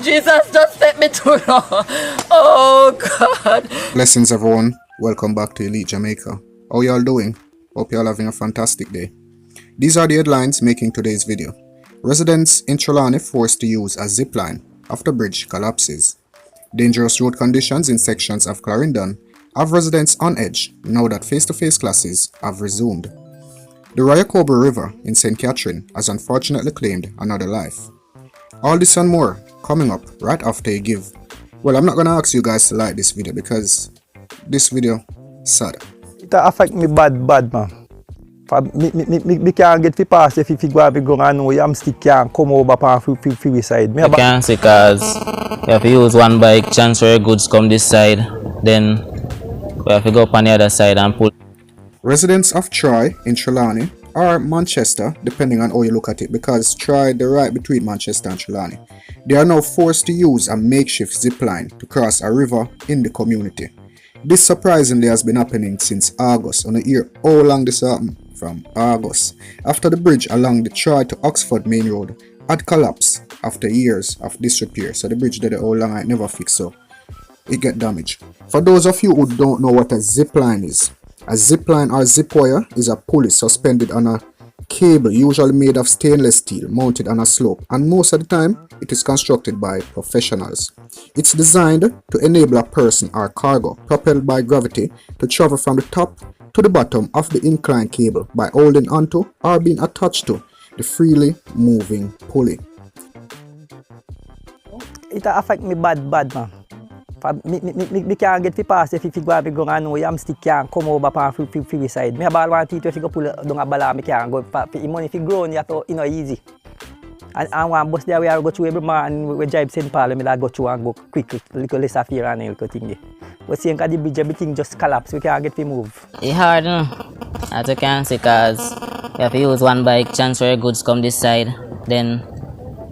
Jesus, just let me through now. Oh, God. Blessings, everyone. Welcome back to Elite Jamaica. How y'all doing? Hope y'all having a fantastic day. These are the headlines making today's video. Residents in Trelawny forced to use a zipline after bridge collapses. Dangerous road conditions in sections of Clarendon have residents on edge now that face-to-face classes have resumed. The RIO COBRE River in St. Catherine has unfortunately claimed another life. All this and more coming up right after you give. Well, I'm not gonna ask you guys to like this video because this video sad. It affect me bad man. Me can't get fi pass if you go and know I'm still can't come over pan fi side. I can't see cause you have to use one bike, transfer your goods come this side, then we have to go up on the other side and pull. Residents of Troy in Trelawny or Manchester, depending on how you look at it, because Troy the right between Manchester and Trelawny, they are now forced to use a makeshift zipline to cross a river in the community. This surprisingly has been happening since August. On the year how long this happened? From August, after the bridge along the Troy to Oxford main road had collapsed after years of disrepair. So the bridge did it how long it never fixed, so it get damaged. For those of you who don't know what a zipline is, a zipline or zip wire is a pulley suspended on a cable usually made of stainless steel mounted on a slope, and most of the time it is constructed by professionals. It's designed to enable a person or cargo propelled by gravity to travel from the top to the bottom of the inclined cable by holding onto or being attached to the freely moving pulley. It affect me bad man. Me can't get fi pass if you go and know I'm still can't come over pan fi side. Me about want to if you go pull down a bala, me can't go for money if you grow you have to, you know, easy. And one bus there we are go through every man we drive St. Paul, me go through and go quick, little less of fear and little thing there. But seeing the bridge everything just collapse, we can't get to move. It's hard, no? As you can see, cause you have to use one bike, transfer your goods come this side, then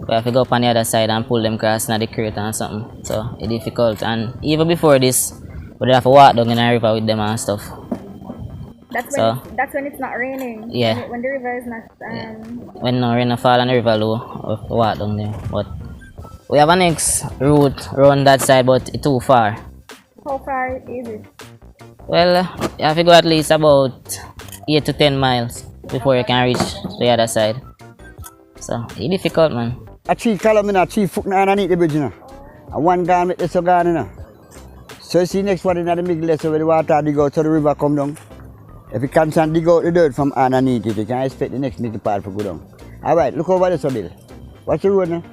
we have to go up on the other side and pull them across in the crate and something. So it's difficult, and even before this, we have to walk down in the river with them and stuff. That's when it's not raining. Yeah. When the river is not. When no rain fall and the river low, we have to walk down there. But we have a next route around that side, but it's too far. How far is it? Well, you have to go at least about 8 to 10 miles before you can reach the other side. So it's difficult, man. A tree column in a tree foot underneath the bridge, you know. And one guy with this gun, you know. So you see next one in the middle, so where the water dig out, so the river come down. If you can't dig out the dirt from underneath it, you can expect the next middle part to go down. Alright, look over this, Bill. What's the road now?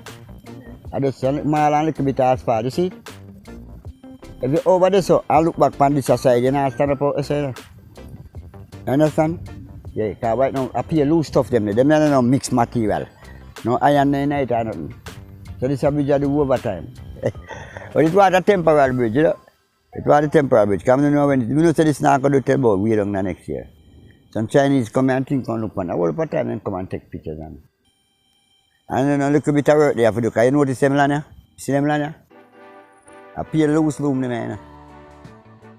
I just a mile and a little bit asphalt, you see? If you over this, so I look back on this side, you know, stand up out the side. You understand? Yeah, because right now, I pay loose stuff them. Them are no mixed material. No iron in it or nothing. So this is a bridge I do over time. But it was a temporary bridge, you know? It was a temporary bridge. Come to know when you know, so this is not going to tell about we don't know next year. Some Chinese come and think on look on. I will put time and come and take pictures on. And then a little bit of work they have to do. Can you notice them land here? See them land here? I pay loose loom them, man.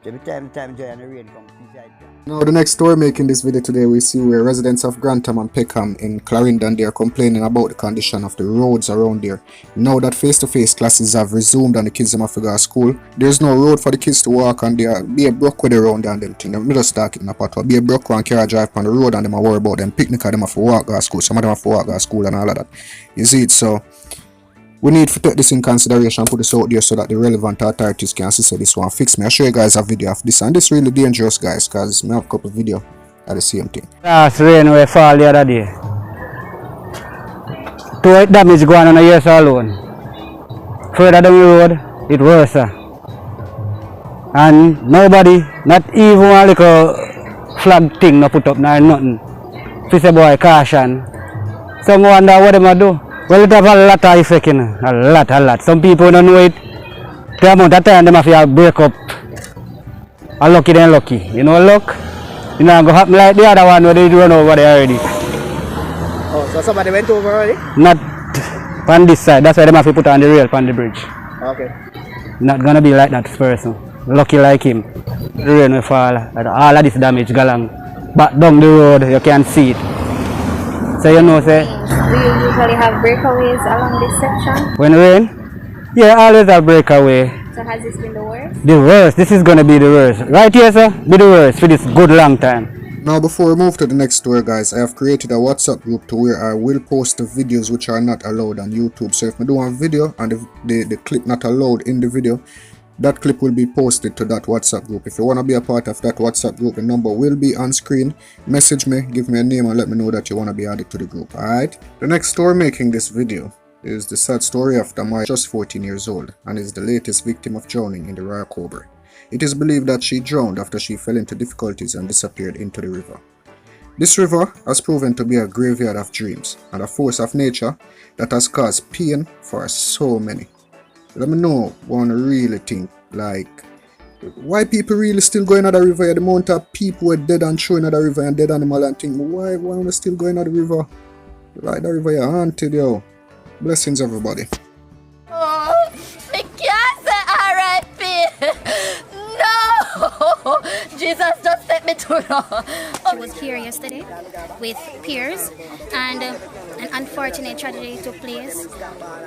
Every time joy and the rain comes inside. Now the next story making this video today, we see where residents of Grantham and Peckham in Clarendon, they are complaining about the condition of the roads around there. Now that face-to-face classes have resumed and the kids have to go to school, there's no road for the kids to walk, and they are be broke with around there and them thing. They just start in a pot, be broke and carry drive on the road, and them are worried about them picnic, and them have to walk to school. Some of them have to walk to school and all of that. You see it, so we need to take this in consideration and put this out there so that the relevant authorities can see this one fix me. I'll show you guys a video of this, and this is really dangerous, guys, because I have a couple of videos at the same thing. Last rain we fall the other day. 2 damage going on a year alone. Further down the road, it worse. And nobody, not even a little flag thing, no put up, no nothing. If say boy, caution. Some wonder what they do. Well, it have a lot of effect, you know. A lot. Some people don't know it. The amount of time they have to break up. Unlucky then lucky. You know, luck. You know, go happen like the other one where they run over there already. Oh, so somebody went over already? Not on this side. That's why they have to put on the rail on the bridge. Okay. Not gonna be like that person. Lucky like him. The rain will fall. All of this damage go along. Back down the road, you can see it. So you know, say. Do you usually have breakaways along this section? When rain? Yeah, always a breakaway. So has this been the worst? The worst. This is gonna be the worst. Right here, sir? Be the worst for this good long time. Now before we move to the next story guys, I have created a WhatsApp group to where I will post the videos which are not allowed on YouTube. So if I do one video and the clip not allowed in the video, that clip will be posted to that WhatsApp group. If you want to be a part of that WhatsApp group, the number will be on screen. Message me, give me a name and let me know that you want to be added to the group. Alright? The next story making this video is the sad story of Tamai, just 14 years old, and is the latest victim of drowning in the RIO COBRE. It is believed that she drowned after she fell into difficulties and disappeared into the river. This river has proven to be a graveyard of dreams and a force of nature that has caused pain for so many. Let me know what you really think, like, why people really still going at the river? The amount of people were dead and showing at the river and dead animal and think, why are they still going at the river? Like the river, you're haunted, yo. Blessings, everybody. Oh, I can't say R.I.P. No! Jesus just set me to wrong. She was here yesterday with peers, and an unfortunate tragedy took place,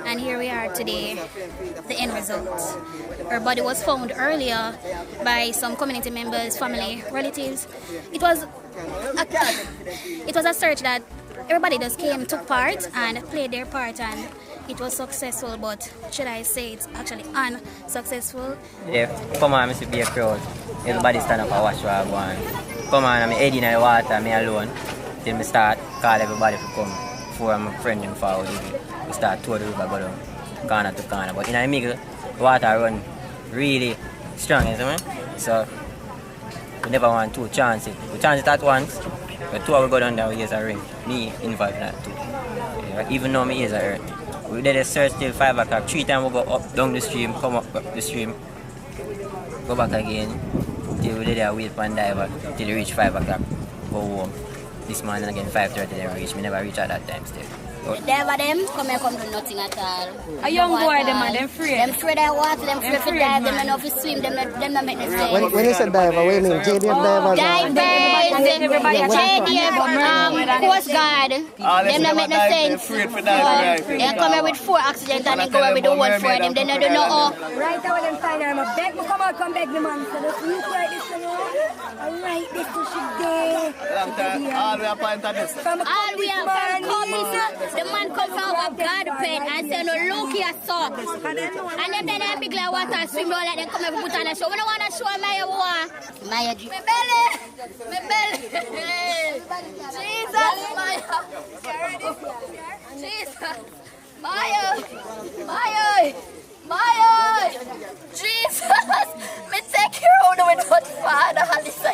and here we are today, the end result. Her body was found earlier by some community members, family, relatives. It was a search that everybody just came, took part and played their part, and it was successful, but should I say it's actually unsuccessful? Yeah, come on, I see be a crowd. Everybody stand up and watch what I go on. Come on, I'm head in the water, me alone. Then I start call everybody to come before my friend and forward. We start tour the river, go down corner to corner. But in the middle, the water run really strong, you see me? So we never want to chance it. We chance it at once, but two hours go down there, we use a ring. Me involved in that too. Yeah, even though me ears are hurt. We did a search till 5 o'clock. 3 times we go up down the stream, come up the stream, go back again. Till we did a wait for diver till we reach 5 o'clock. Go home. This morning again 5:30 they reach. Me never reach at that time still. Never them come and come do nothing at all. A young boy, them free. Them free their water, them free for dive, them not to swim, them not make the same. When you said diver, what do you mean? JDF diver? Divers, JDF, Coast Guard, them not make the sense. They come here with 4 accidents and then go here with the 1 for them. They don't know. Right now, them find them. Beg me, come beg me, man. So let's look like this, you know. Alright, this is day. All we are point at this. All we have come, the man come from a God pen and say, no, look here, so. And then they big like water, swim down like they come and put on a show. We don't want to show Maya what. Maya, my belly. Jesus, Maya. Jesus. Maya. Jesus. Me take you out with what Father Halisa.